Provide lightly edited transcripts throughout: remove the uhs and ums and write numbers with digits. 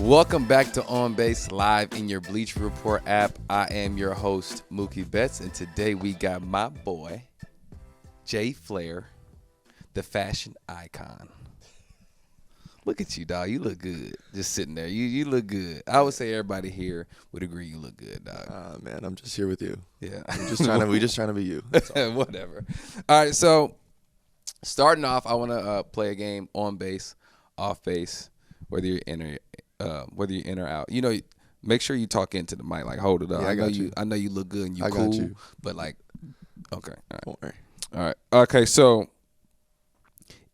Welcome back to On Base Live in your Bleacher Report app. I am your host, Mookie Betts, and today we got my boy, Jack Flaherty, the fashion icon. Look at you, dog. You look good. Just sitting there. You look good. I would say everybody here would agree you look good, dog. Man, I'm just here with you. Yeah. We're just trying to be you. Whatever. All right, so starting off, I want to play a game on base, off base, whether you're in or out. You know, make sure you talk into the mic. Like, hold it up. Yeah, I know you look good and you I cool. got you. But like, okay. All right. Don't worry. All right. Okay, so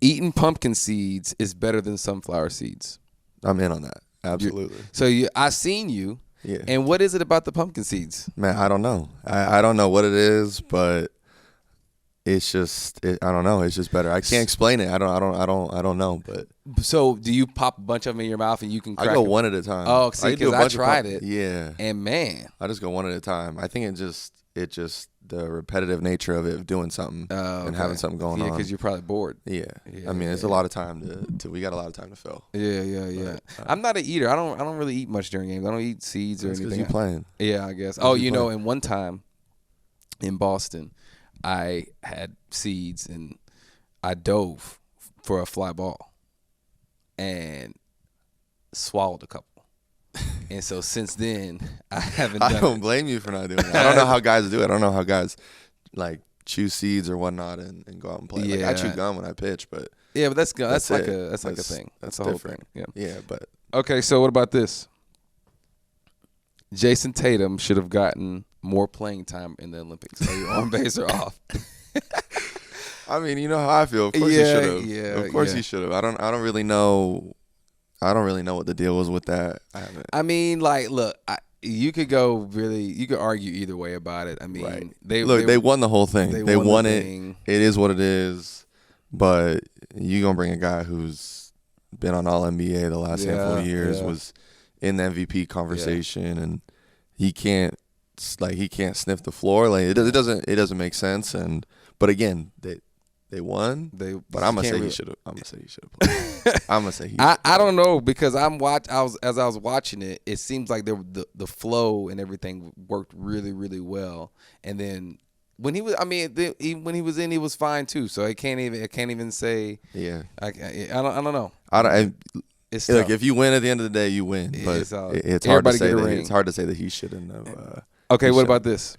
eating pumpkin seeds is better than sunflower seeds. I'm in on that. Absolutely. I seen you. Yeah. And what is it about the pumpkin seeds? Man, I don't know. I don't know what it is, but it's just I don't know. It's just better. I can't explain it. I don't know. But so do you pop a bunch of them in your mouth and you can crack I go them? one at a time. Oh, see, because I tried it. Yeah. And man, I just go one at a time. I think it just the repetitive nature of it, of doing something and having something going on. Yeah, because you're probably bored. Yeah. I mean, it's a lot of time to we got a lot of time to fill. Yeah. I'm not an eater. I don't really eat much during games. I don't eat seeds or anything. Because you playing. Yeah, I guess. Oh, you know, and one time in Boston, I had seeds and I dove for a fly ball and swallowed a couple. And so since then, I haven't done I don't blame you for not doing it. I don't know how guys do it. I don't know how guys like chew seeds or whatnot and go out and play. Like, I chew gum when I pitch, but yeah, but that's like a thing. That's a whole different thing. Yeah, but okay. So what about this? Jayson Tatum should have gotten more playing time in the Olympics. Are you on base or off? I mean, you know how I feel. Of course he should have. Yeah, of course he should have. I don't really know. I don't really know what the deal was with that. I mean, like, look, you could argue either way about it. I mean, right. they won the whole thing. They won it. Thing. It is what it is. But you gonna bring a guy who's been on All-NBA the last handful of years, was in the MVP conversation, and he can't sniff the floor. Like it doesn't make sense. But again, they won. But I'm gonna say he should have. I'm gonna say he should have played. I'm gonna say he. I don't know because as I was watching it, it seems like the flow and everything worked really, really well. And then when he was, when he was in, he was fine too. So I can't even say. Yeah. I don't know. It's like if you win at the end of the day, you win. But it's hard to say that. It's hard to say that he shouldn't have. Okay, what about this?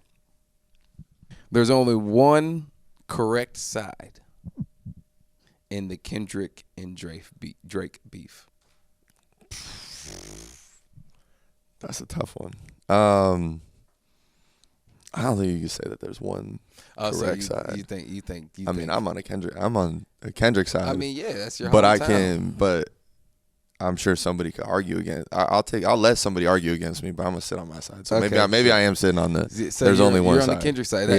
There's only one correct side in the Kendrick and Drake beef. That's a tough one. I don't think you can say that there's one correct side. You think? I mean, I'm on a Kendrick side. I mean, yeah, that's your. But But I'm sure somebody could argue against. I'll let somebody argue against me, but I'm gonna sit on my side. So maybe I am sitting on the. So there's only one side. You're on the Kendrick side.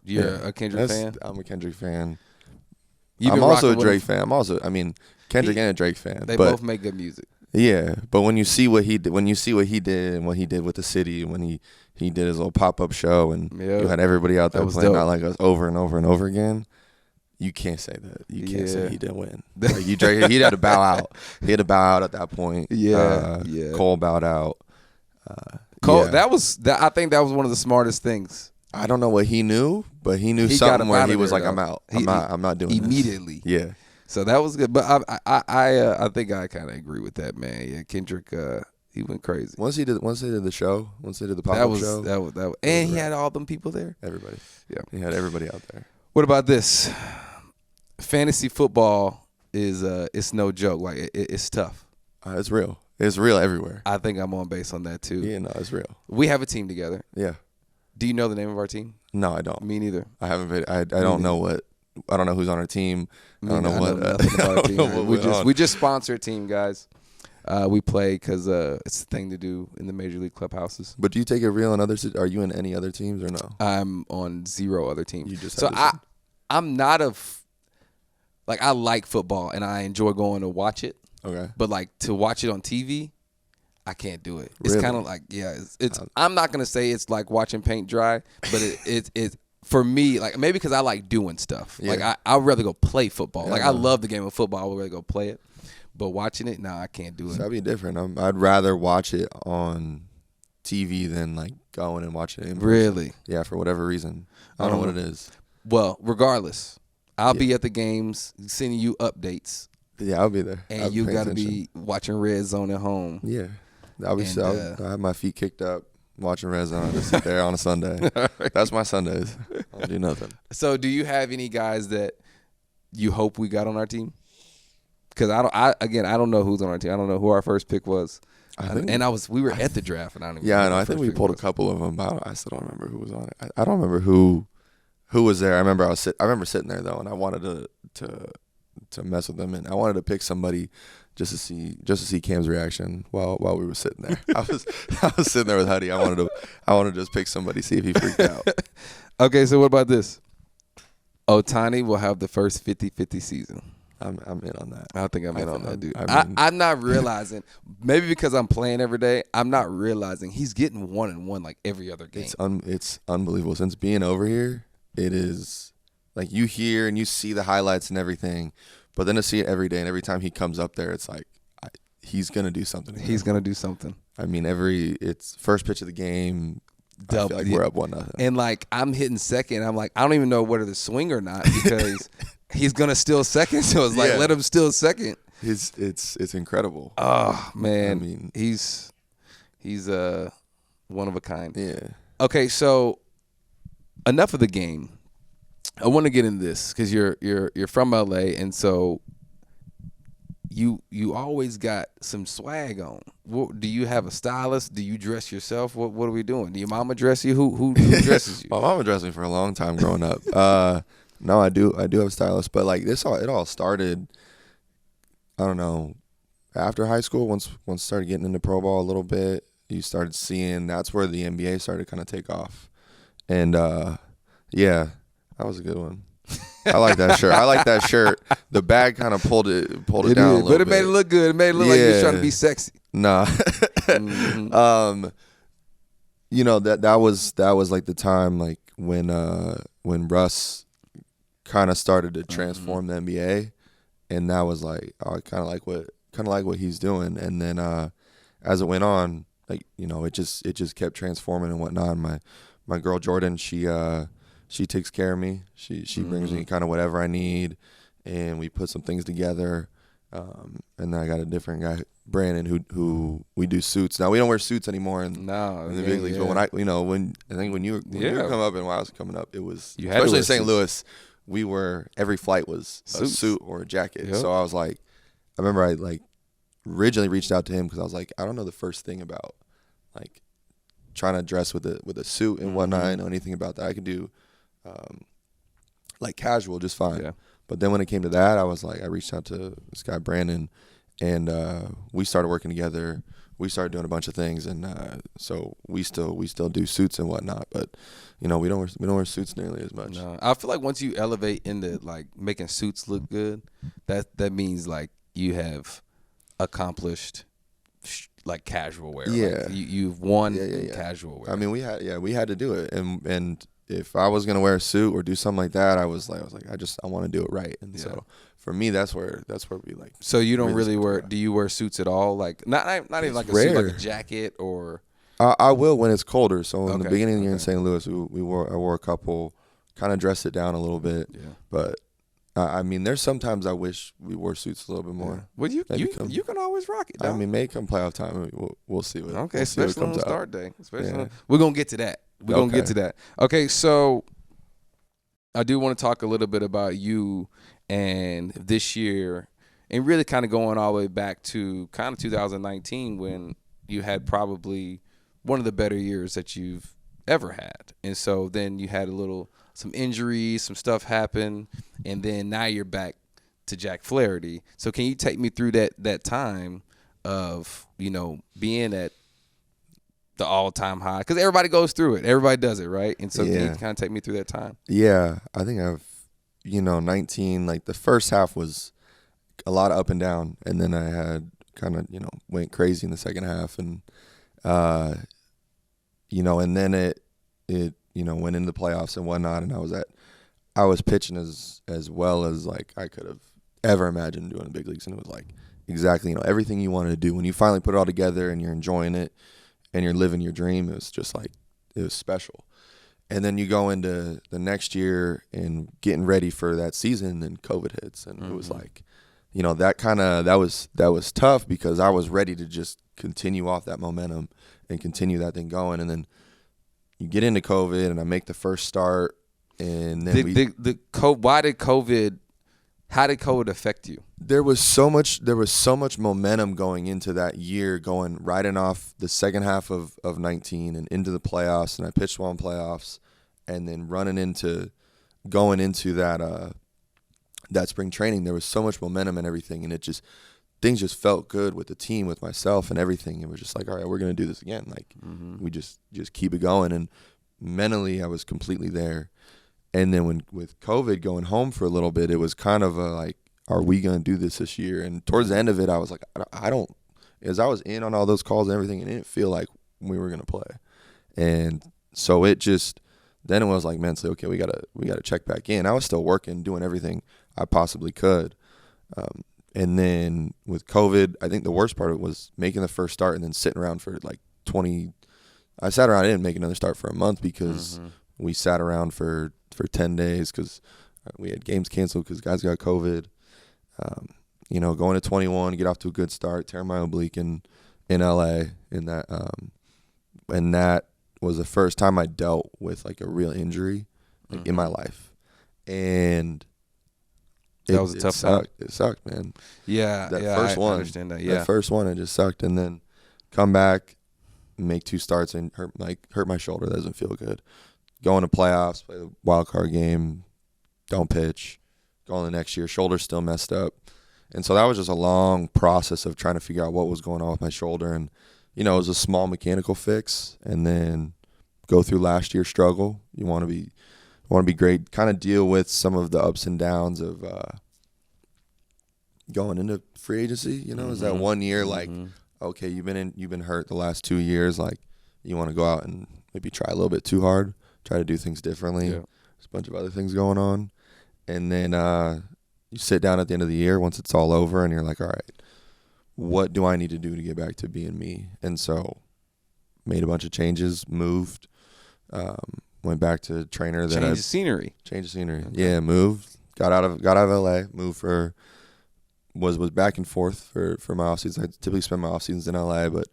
You're a Kendrick fan. I'm a Kendrick fan. I'm also a Drake fan. Kendrick and a Drake fan. They both make good music. Yeah, but when you see what he did, and what he did with the city, when he did his little pop-up show, and you had everybody out there playing Not Like Us over and over and over again, you can't say that. You can't say he didn't win. Like he had to bow out. He had to bow out at that point. Yeah. Cole bowed out. Cole, I think that was one of the smartest things. I don't know what he knew, but he knew something where he was like, "I'm out. I'm not doing immediately." This. Yeah. So that was good, but I think I kind of agree with that, man. Yeah, Kendrick, he went crazy. Once they did the show, once they did the pop-up show, that was, and he had all them people there. Everybody. Yeah, he had everybody out there. What about this? Fantasy football is it's no joke. Like it's tough. It's real. It's real everywhere. I think I'm on base on that too. Yeah, no, it's real. We have a team together. Yeah. Do you know the name of our team? No, I don't. Me neither. I haven't been. I don't know what. I don't know who's on our team. I don't know what. Nothing about our team. We just sponsor a team, guys. We play because it's the thing to do in the major league clubhouses. But do you take it real in other? Are you in any other teams or no? I'm on 0 other teams. You just so I'm not I like football and I enjoy going to watch it. Okay. But like to watch it on TV, I can't do it. Really? It's kind of like it's. I'm not gonna say it's like watching paint dry, but it's for me like maybe because I like doing stuff. Yeah. Like I'd rather go play football. Yeah, like I love the game of football. I would rather go play it. But watching it, I can't do it. So that'd be different. I'd rather watch it on TV than like going and watching it in person. Really? Yeah, for whatever reason. I don't know what it is. Well, regardless, I'll be at the games sending you updates. Yeah, I'll be there. And you got to be watching Red Zone at home. Yeah. I'll have my feet kicked up watching Red Zone. I'll just sit there on a Sunday. That's my Sundays. I'll do nothing. So do you have any guys that you hope we got on our team? Because I don't know who's on our team. I don't know who our first pick was. We were at the draft, and I don't even know. I think we pulled a couple of them, but I still don't remember who was on it. I don't remember who was there. I remember sitting there though, and I wanted to mess with them, and I wanted to pick somebody just to see Cam's reaction while we were sitting there. I was sitting there with Huddy. I wanted to just pick somebody, see if he freaked out. Okay, so what about this? Ohtani will have the first 50-50 season. I'm in on that. I think I'm in on that, dude. I'm not realizing, maybe because I'm playing every day, I'm not realizing he's getting 1-1 like every other game. It's unbelievable. Since being over here, it is like you hear and you see the highlights and everything, but then to see it every day and every time he comes up there, it's like he's gonna do something. He's gonna do something. I mean, it's first pitch of the game. I feel like we're up 1-0. And like I'm hitting second, I'm like I don't even know whether to swing or not because he's gonna steal second. So it's like let him steal second. It's incredible. Oh man, I mean he's one of a kind. Yeah. Okay, so enough of the game. I want to get into this because you're from LA, and so you always got some swag on. Do you have a stylist? Do you dress yourself? What are we doing? Do your mama dress you? Who dresses you? My mama dressed me for a long time growing up. No, I do have a stylist, but like it all started. I don't know, after high school. Once started getting into pro ball a little bit, you started seeing that's where the NBA started kind of take off, and yeah. That was a good one. I like that shirt. The bag kind of pulled it down a little bit. But it made it look good. It made it look like you were trying to be sexy. Nah. Mm-hmm. That was like the time like when Russ kind of started to transform the NBA, and that was like kind of like what he's doing. And then as it went on, like it just kept transforming and whatnot. My girl Jordan, she takes care of me. She brings me kind of whatever I need, and we put some things together. And then I got a different guy, Brandon, who we do suits. Now we don't wear suits anymore in the big leagues. But when you were coming up and when I was coming up, it was especially in St. Louis. Every flight was a suit or a jacket. Yep. So I was like, I remember I like originally reached out to him because I was like, I don't know the first thing about like trying to dress with a suit and whatnot. I don't know anything about that. I could do. Like casual, just fine. Yeah. But then when it came to that, I was like, I reached out to this guy Brandon, and we started working together. We started doing a bunch of things, and so we still do suits and whatnot. But we don't wear suits nearly as much. No, I feel like once you elevate into like making suits look good, that means like you have accomplished like casual wear. Yeah, like you've won casual wear. I mean, we had to do it, and if I was gonna wear a suit or do something like that, I was like, I want to do it right. And so for me, that's where we like. So you don't really wear? Do you wear suits at all? Like not even like a suit, like a jacket or. I will when it's colder. So in the beginning of the year in St. Louis, I wore a couple, kind of dressed it down a little bit. Yeah. But I mean, there's sometimes I wish we wore suits a little bit more. Well, you can always rock it. I mean, maybe come playoff time, we'll see what. Okay, especially on the start day. We're gonna get to that. We're going to get to that. Okay, so I do want to talk a little bit about you and this year and really kind of going all the way back to kind of 2019 when you had probably one of the better years that you've ever had. And so then you had some injuries, some stuff happened, and then now you're back to Jack Flaherty. So can you take me through that time of, being at the all-time high, because everybody goes through it. Everybody does it, right? And so can you kind of take me through that time? Yeah, I think 19, like the first half was a lot of up and down, and then I had kind of, went crazy in the second half, and, and then it went into the playoffs and whatnot, and I was pitching as well as like I could have ever imagined doing the big leagues, and it was like exactly, everything you wanted to do. When you finally put it all together and you're enjoying it and you're living your dream, it was just like, it was special. And then you go into the next year and getting ready for that season, and COVID hits, and it was like, that was tough because I was ready to just continue off that momentum and continue that thing going. And then you get into COVID, and I make the first start, and then how did COVID affect you? There was so much momentum going into that year, riding off the second half of 19 and into the playoffs, and I pitched well in playoffs, and then going into that spring training. There was so much momentum and everything, and things just felt good with the team, with myself and everything. It was just like, all right, we're going to do this again. Like, we just keep it going. And mentally, I was completely there. And then with COVID going home for a little bit, it was kind of like, are we going to do this year? And towards the end of it, I was like, as I was in on all those calls and everything, it didn't feel like we were going to play. And so then it was like mentally, okay, we gotta check back in. I was still working, doing everything I possibly could. And then with COVID, I think the worst part of it was making the first start and then sitting around for like 20. I sat around. I didn't make another start for a month because we sat around for 10 days because we had games canceled because guys got COVID. Going to 21, get off to a good start, tear my oblique in LA, and that was the first time I dealt with like a real injury in my life, and that was a tough time. It sucked, man. Yeah, I understand that. Yeah, that first one, it just sucked, and then come back, make 2 starts, and hurt my shoulder. That doesn't feel good. Going to playoffs, play the wild card game, don't pitch. Going the next year, shoulder still messed up, and so that was just a long process of trying to figure out what was going on with my shoulder. And it was a small mechanical fix, and then go through last year's struggle. You want to be great, kind of deal with some of the ups and downs of going into free agency. Is that 1 year like, okay, you've been hurt the last 2 years, like you want to go out and maybe try a little bit too hard, try to do things differently. Yeah. There's a bunch of other things going on, and then you sit down at the end of the year once it's all over, and you're like, all right, what do I need to do to get back to being me? And so made a bunch of changes, moved, went back to trainer. Change of scenery. Okay. Yeah, moved, got out of LA, moved was back and forth for my off seasons. I typically spend my off seasons in LA, but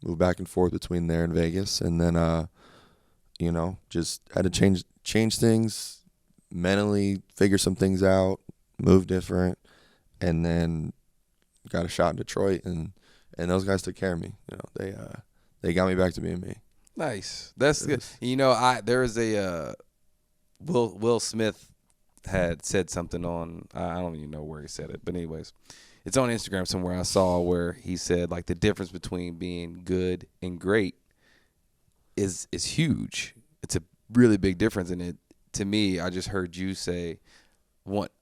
moved back and forth between there and Vegas. And then, just had to change things mentally, figure some things out, move different, and then got a shot in Detroit, and those guys took care of me. They got me back to being me. Nice. That's good. There is a Will Smith had said something on, I don't even know where he said it, but anyways, it's on Instagram somewhere I saw where he said like the difference between being good and great is huge. It's a really big difference, and it, to me, I just heard you say,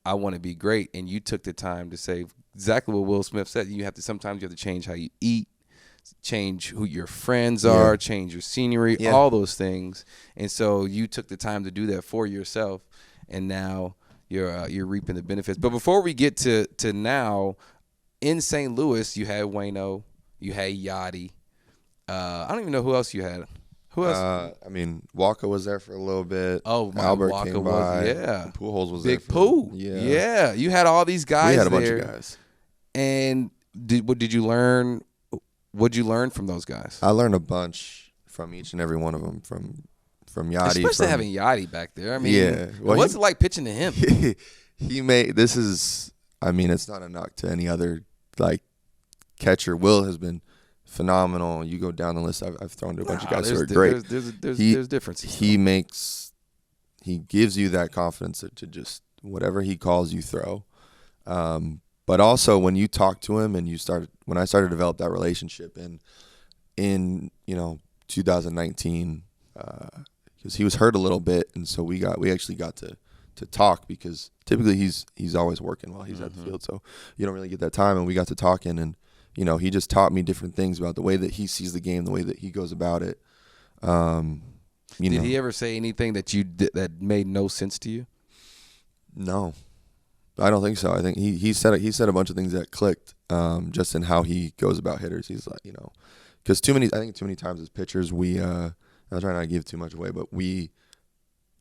I want to be great, and you took the time to say exactly what Will Smith said. Sometimes you have to change how you eat, change who your friends are, change your scenery, all those things. And so you took the time to do that for yourself, and now you're reaping the benefits. But before we get to now, in St. Louis, you had Waino, you had Yachty. I don't even know who else you had. Who else? Walker was there for a little bit. Oh, Albert Walker came by. Yeah. Pujols was Big there. Big Pooh. Yeah. You had all these guys there. We had a bunch of guys. And did you learn? What'd you learn from those guys? I learned a bunch from each and every one of them. From Yachty. Especially having Yachty back there. What's it like pitching to him? It's not a knock to any other like catcher. Will has been phenomenal. You go down the list. I've thrown to a bunch of guys who are great. There's differences. He gives you that confidence to just whatever he calls you throw. But also when you talk to him and when I started to develop that relationship in 2019, because he was hurt a little bit, and so we actually got to talk, because typically he's always working while he's at the field, so you don't really get that time. And we got to talking, and he just taught me different things about the way that he sees the game, the way that he goes about it. Did he ever say anything that made no sense to you? No, I don't think so. I think he said a bunch of things that clicked, just in how he goes about hitters. He's like, because too many times as pitchers, I'm trying not to give too much away, but we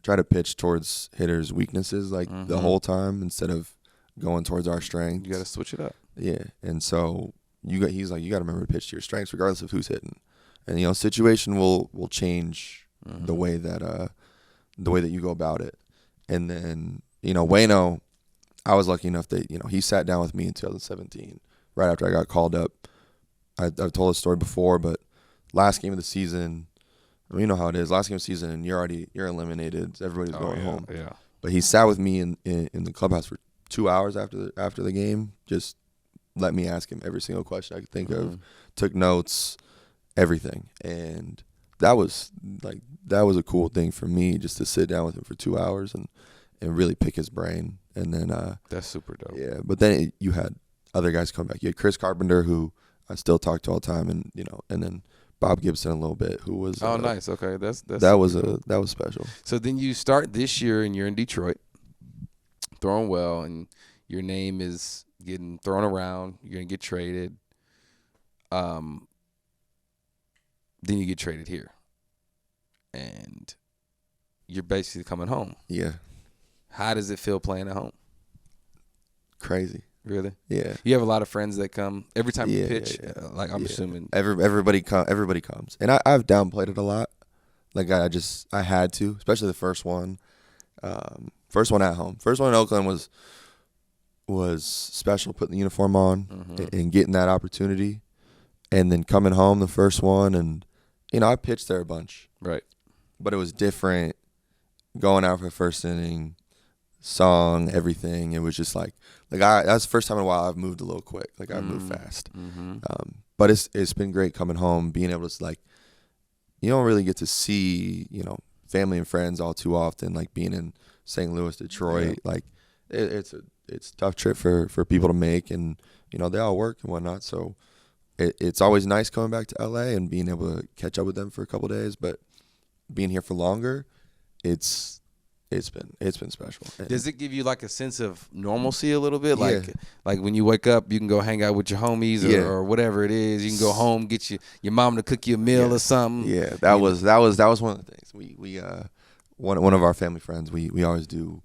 try to pitch towards hitters' weaknesses the whole time instead of going towards our strengths. You got to switch it up. Yeah, and so he's like, you got to remember to pitch to your strengths regardless of who's hitting, and situation will change the way that you go about it. And then Waino, I was lucky enough that he sat down with me in 2017 right after I got called up. I've told this story before, but last game of the season, you know how it is. Last game of the season, and you're eliminated. Everybody's going home. Yeah. But he sat with me in the clubhouse for 2 hours after the game. Just let me ask him every single question I could think of. Took notes, everything, and that was a cool thing for me, just to sit down with him for 2 hours and really pick his brain. And then that's super dope. Yeah, but then you had other guys come back. You had Chris Carpenter, who I still talk to all the time, and and then Bob Gibson a little bit, who was nice. Okay, that was special. So then you start this year, and you're in Detroit, throwing well, and your name is getting thrown around. You're gonna get traded. Then you get traded here, and you're basically coming home. Yeah. How does it feel playing at home? Crazy. Really? Yeah. You have a lot of friends that come every time you pitch. Yeah. I'm assuming everybody comes, and I've downplayed it a lot. Like I had to, especially the first one. First one at home. First one in Oakland was special. Putting the uniform on and getting that opportunity, and then coming home the first one, and I pitched there a bunch. Right. But it was different going out for the first inning. Song, everything. It was just that's the first time in a while I've moved a little quick. I've moved fast. But it's been great coming home, being able to you don't really get to see family and friends all too often. Being in St. Louis, Detroit, it's a tough trip for people to make, and they all work and whatnot. So it's always nice coming back to LA and being able to catch up with them for a couple of days. But being here for longer, it's been special. Does it give you a sense of normalcy a little bit? Yeah. Like when you wake up, you can go hang out with your homies or whatever it is. You can go home, get your mom to cook you a meal or something. Yeah, that was one of the things. We one of our family friends, we always do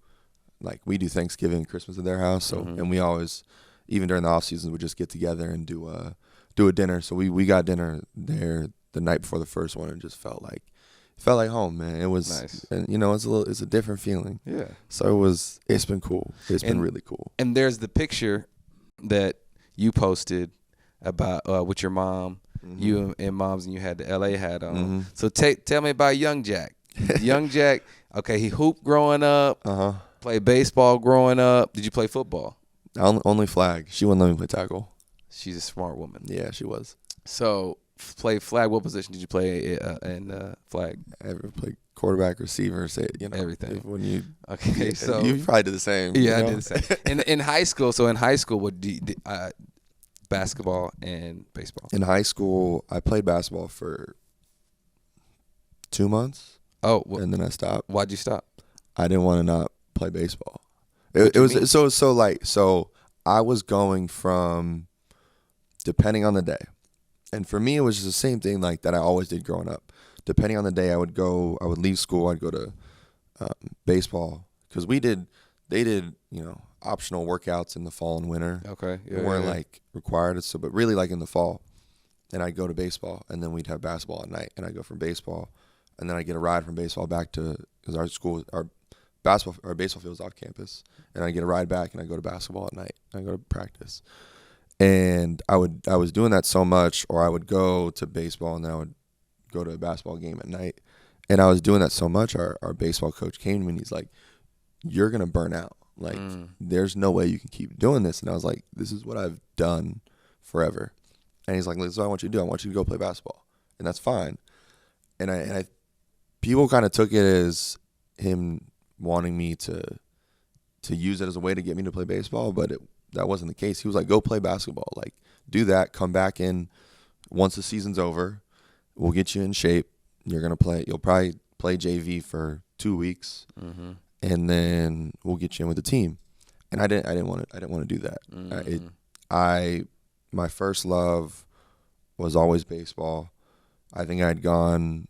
we do Thanksgiving and Christmas at their house. So and we always, even during the off season, we just get together and do a dinner. So we got dinner there the night before the first one, and just felt like home, man. It was nice. And it's a different feeling. Yeah. So it's been cool. It's been really cool. And there's the picture that you posted about with your mom, you and moms, and you had the LA hat on. So tell me about Young Jack. Young Jack, okay, he hooped growing up. Played baseball growing up. Did you play football? Only flag. She wouldn't let me play tackle. She's a smart woman. Yeah, she was. So play flag. What position did you play in flag? I played quarterback, receiver, everything. When you so you probably did the same. Yeah, I did the same. In high school. So in high school, what basketball and baseball? In high school, I played basketball for 2 months. Oh, and then I stopped. Why'd you stop? I didn't want to not play baseball. It was so I was going from, depending on the day. And for me, it was just the same thing that I always did growing up. Depending on the day, I would leave school, I'd go to baseball, because they did optional workouts in the fall and winter. Okay, yeah, they weren't required. So, but really in the fall, and I'd go to baseball, and then we'd have basketball at night, and I'd go from baseball, and then I'd get a ride from baseball back to, because our baseball field was off campus, and I'd get a ride back, and I'd go to basketball at night, and I'd go to practice. And I was doing that so much, or I would go to baseball and then I would go to a basketball game at night. And I was doing that so much, our baseball coach came to me and he's like, "You're going to burn out. There's no way you can keep doing this." And I was like, "This is what I've done forever." And he's like, "This is what I want you to do. I want you to go play basketball." And that's fine. And I people kind of took it as him wanting me to use it as a way to get me to play baseball, but that wasn't the case. He was like, "Go play basketball. Do that. Come back in once the season's over. We'll get you in shape. You're gonna play. You'll probably play JV for 2 weeks, and then we'll get you in with the team." And I didn't want to do that. my first love was always baseball. I think I had gone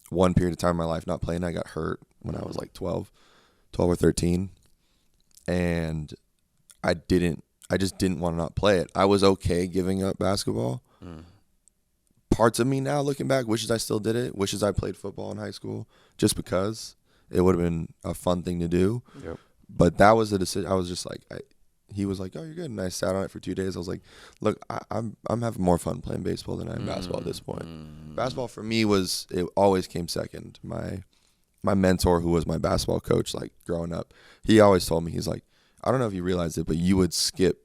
one period of time in my life not playing. I got hurt when I was like 12 or 13. And I just didn't want to not play it. I was okay giving up basketball. Parts of me now looking back wishes I still did it. Wishes I played football in high school just because it would have been a fun thing to do. Yep. But that was a decision. I was just like, he was like, "Oh, you're good," and I sat on it for 2 days. I was like, "Look, I'm having more fun playing baseball than I am basketball at this point." Basketball for me it always came second. My mentor, who was my basketball coach, like growing up, he always told me, he's like, I don't know if you realized it, but you'd skip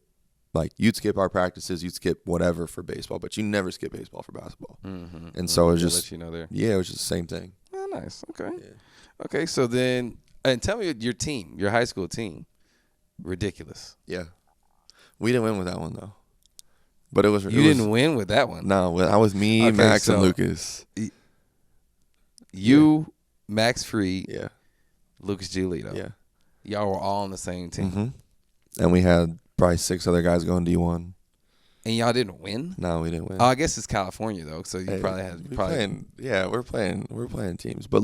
our practices, you'd skip whatever for baseball, but you never skip baseball for basketball. And so it was just, let you know there. Yeah, it was just the same thing. Oh, nice. Okay. Yeah. Okay. So then, and tell me your team, your high school team. Ridiculous. Yeah. We didn't win with that one, though. But it was. You didn't win with that one? No, I was me, okay, Max, and Lucas. You, Max Freed, yeah, Lucas Giolito. Yeah. Y'all were all on the same team. And we had probably 6 other guys going D1. And y'all didn't win? No, we didn't win. Oh, I guess it's California, though, so you probably had. We're playing teams. But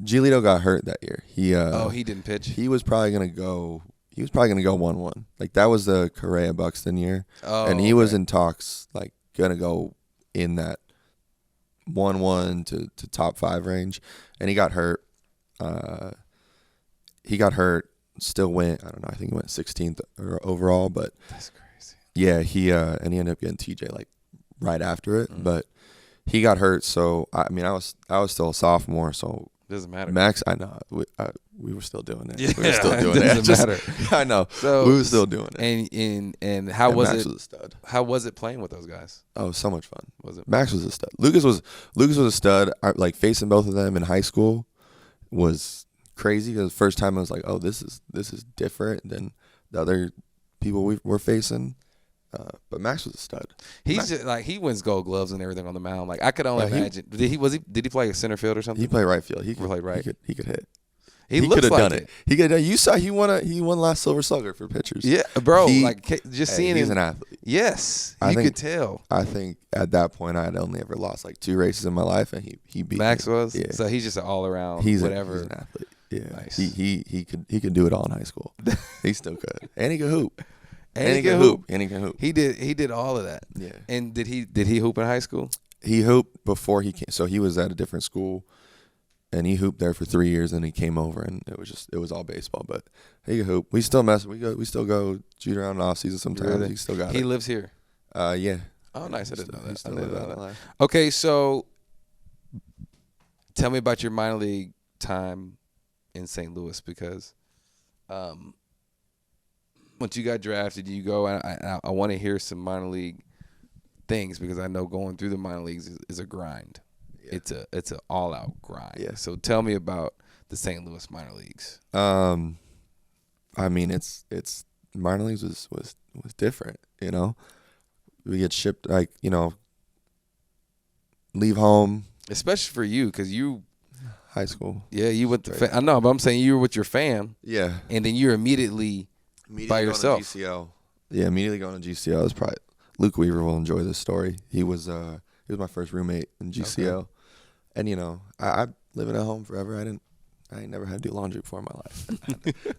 Giolito got hurt that year. He didn't pitch? He was probably going to go 1-1. Like, that was the Correa-Buxton year. Oh, and he was in talks, like, going to go in that 1-1 to top 5 range. And he got hurt. Still went, I don't know, I think he went 16th overall. But that's crazy. Yeah, he ended up getting TJ, like, right after it. But he got hurt, so, I mean, I was still a sophomore, so. Doesn't matter. Max, I know. We were still doing it. Yeah, we were still doing it. Doesn't matter. I know. So, we were still doing it. And how was Max it? Was a stud. How was it playing with those guys? Oh, so much fun. Was it? Max was a stud. Lucas was a stud. Like, facing both of them in high school was crazy because the first time I was like, oh, this is different than the other people we're facing. But Max was a stud. He's just, like, he wins Gold Gloves and everything on the mound. Like, I could only imagine. Did he play center field or something? He played right field. He played right. He could hit. He could have done it. He could. You saw he won last Silver Slugger for pitchers. Yeah, bro. Seeing he's him. An athlete. Yes, you could tell. I think at that point I had only ever lost like 2 races in my life, and he beat Max me. Was. Yeah. So he's just an all around. He's whatever. He's an athlete. Yeah. Nice. He could do it all in high school. He still could, and he could hoop. And he can hoop. And he can hoop. He did all of that. Yeah. And did he hoop in high school? He hooped before he came. So he was at a different school, and he hooped there for 3 years. And he came over, and it was all baseball. But he could hoop. We still mess. We still go shoot around in off season sometimes. Really? He still got it. He lives here. Yeah. Oh, nice. I didn't know that. He still lives out life. Okay, so tell me about your minor league time in St. Louis, because once you got drafted, you go, and I want to hear some minor league things, because I know going through the minor leagues is a grind. Yeah. It's an all out grind. Yeah. So tell me about the St. Louis minor leagues. I mean, it's minor leagues was different. You know, we get shipped, like, you know, leave home, especially for you, because you. High school. Yeah, you went to I know, but I'm saying you were with your fam. Yeah. And then you're immediately by yourself. Going to GCL. Yeah, immediately going to GCL. It was probably Luke Weaver will enjoy this story. He was my first roommate in GCL. Okay. And you know, I living at home forever. I ain't never had to do laundry before in my life.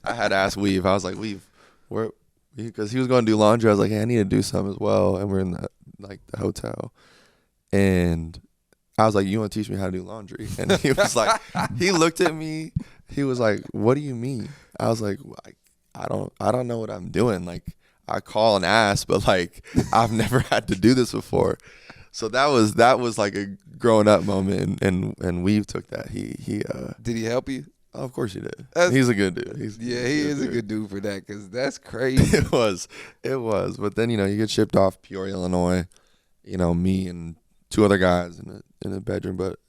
I had to ask Weave. I was like, Weave, where, because he was going to do laundry. I was like, hey, I need to do some as well. And we're in the hotel. And I was like, you want to teach me how to do laundry? And he was like, he looked at me. He was like, what do you mean? I was like, I don't know what I'm doing. Like, I call and ask, but like, I've never had to do this before. So that was like a growing up moment, and Weave took that. He did he help you? Oh, of course he did. He's a good dude. He is a good dude for that, because that's crazy. It was. But then, you know, you get shipped off Peoria, Illinois. You know, me and 2 other guys in a bedroom, but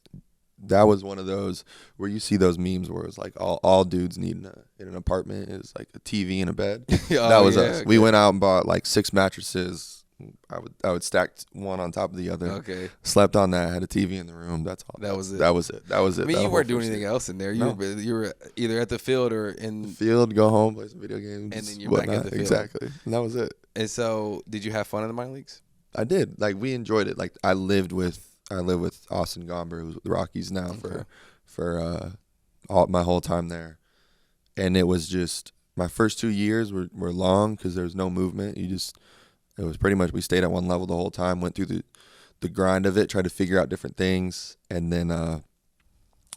that was one of those where you see those memes where it's like all dudes need in an apartment is like a TV and a bed. That was us. We went out and bought like 6 mattresses, I would stack one on top of the other. Okay. Slept on that. Had a TV in the room. That's all. That was it. That was it. That was it. I mean, that you whole weren't doing first anything year. else in there. No. You were either at the field or in. Field, go home, play some video games, And then you're whatnot. back at the field. Exactly. And that was it. And so, did you have fun in the minor leagues? I did. Like, we enjoyed it. Like, I live with Austin Gomber, who's with the Rockies now for my whole time there. And it was just my first 2 years were long because there was no movement. It was pretty much we stayed at one level the whole time, went through the grind of it, tried to figure out different things, and then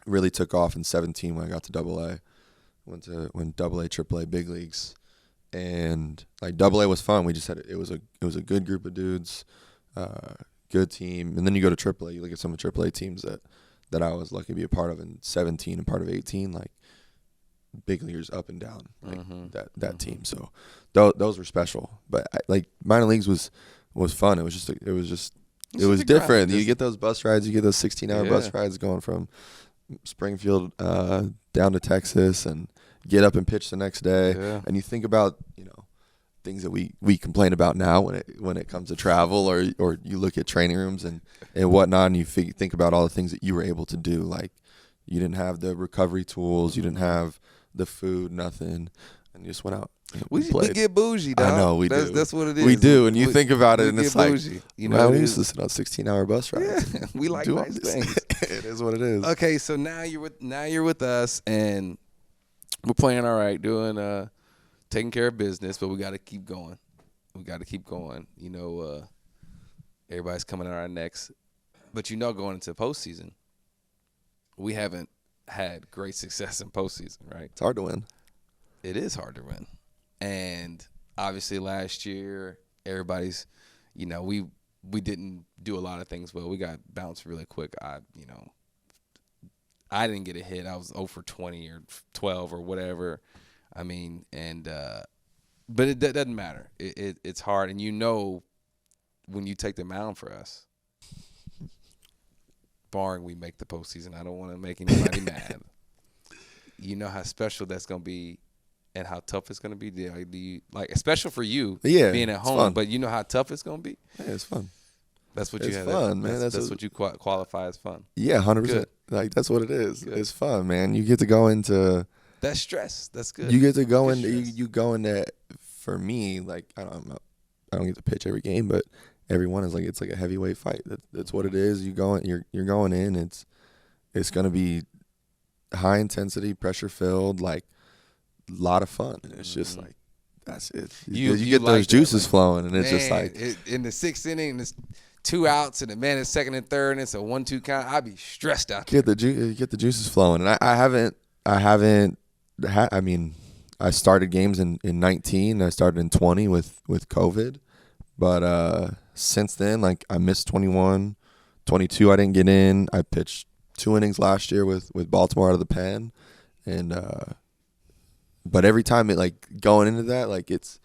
really took off in 2017 when I got to AA. Went AA, AAA, big leagues. And like AA was fun. We just had it was a good group of dudes, good team. And then you go to AAA. You look at some of AAA teams that I was lucky to be a part of in 2017 and part of 2018. Like big leaguers up and down, like that team. So those were special. But like minor leagues was fun. It was different. You get those bus rides. You get those 16-hour bus rides going from Springfield down to Texas and get up and pitch the next day. Yeah. And you think about, things that we complain about now when it comes to travel or you look at training rooms and whatnot, and you think about all the things that you were able to do. Like you didn't have the recovery tools, you didn't have the food, nothing, and you just went out. We get bougie, dog. I know we do. That's what it is. We do, and you think about it, and it's like, bougie. we used to sit on 16-hour bus rides. Yeah, we like nice things. It is what it is. Okay, so now you're with us, and we're playing all right, doing taking care of business, but we got to keep going. Everybody's coming on our necks, but going into postseason, we haven't had great success in postseason, right? It's hard to win. It is hard to win. And obviously last year, everybody's, we didn't do a lot of things well. We got bounced really quick. I didn't get a hit. I was 0 for 20 or 12 or whatever. I mean, but it doesn't matter. It's hard. And when you take the mound for us, barring we make the postseason, I don't want to make anybody mad. You know how special that's going to be and how tough it's going to be. Special for you being at home, but you know how tough it's going to be? Yeah, it's fun. That's what you have. It's fun, man. That's what you qualify as fun. Yeah, 100%. Good. Like, that's what it is. Good. It's fun, man. You get to go into... That's stress. That's good. You get to go in. You go in that. For me, like I don't get to pitch every game, but every one is it's like a heavyweight fight. That's what it is. You're going in. It's gonna be high intensity, pressure filled, like a lot of fun. And it's just like that's it. You get those juices flowing, and it's just like in the 6th inning, it's 2 outs, and the man is second and third, and it's a 1-2 count. I'd be stressed out. Get the juices flowing, and I haven't. I mean, I started games in 19. I started in 20 with COVID. But since then, like I missed 21, 22. I didn't get in. I pitched 2 innings last year with Baltimore out of the pen. And but every time going into that, like it's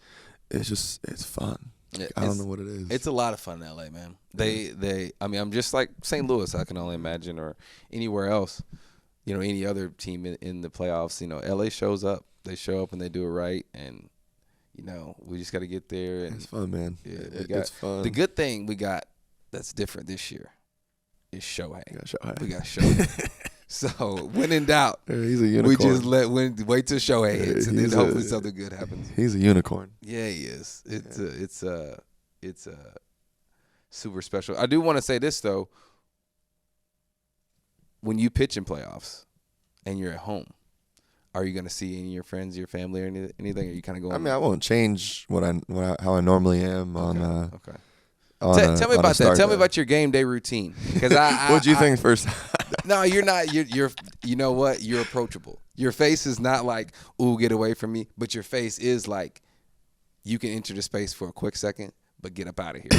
fun. I don't know what it is. It's a lot of fun in LA, man. I mean, I'm just like St. Louis, I can only imagine, or anywhere else. Any other team in the playoffs, LA shows up. They show up and they do it right. And, we just got to get there. And it's fun, man. Yeah, it's fun. The good thing we got that's different this year is Shohei. We got Shohei. So, when in doubt, he's a unicorn. We just wait till Shohei hits, and then hopefully something good happens. He's a unicorn. Yeah, he is. It's super special. I do want to say this, though. When you pitch in playoffs and you're at home, are you going to see any of your friends, your family, or anything? Are you kind of going? I mean, I won't change how I normally am on. Okay. Tell me about that. Tell me about your game day routine. Because what do you think first? No, you're not. You're. You know what? You're approachable. Your face is not like, "Ooh, get away from me," but your face is like, you can enter the space for a quick second, but get up out of here.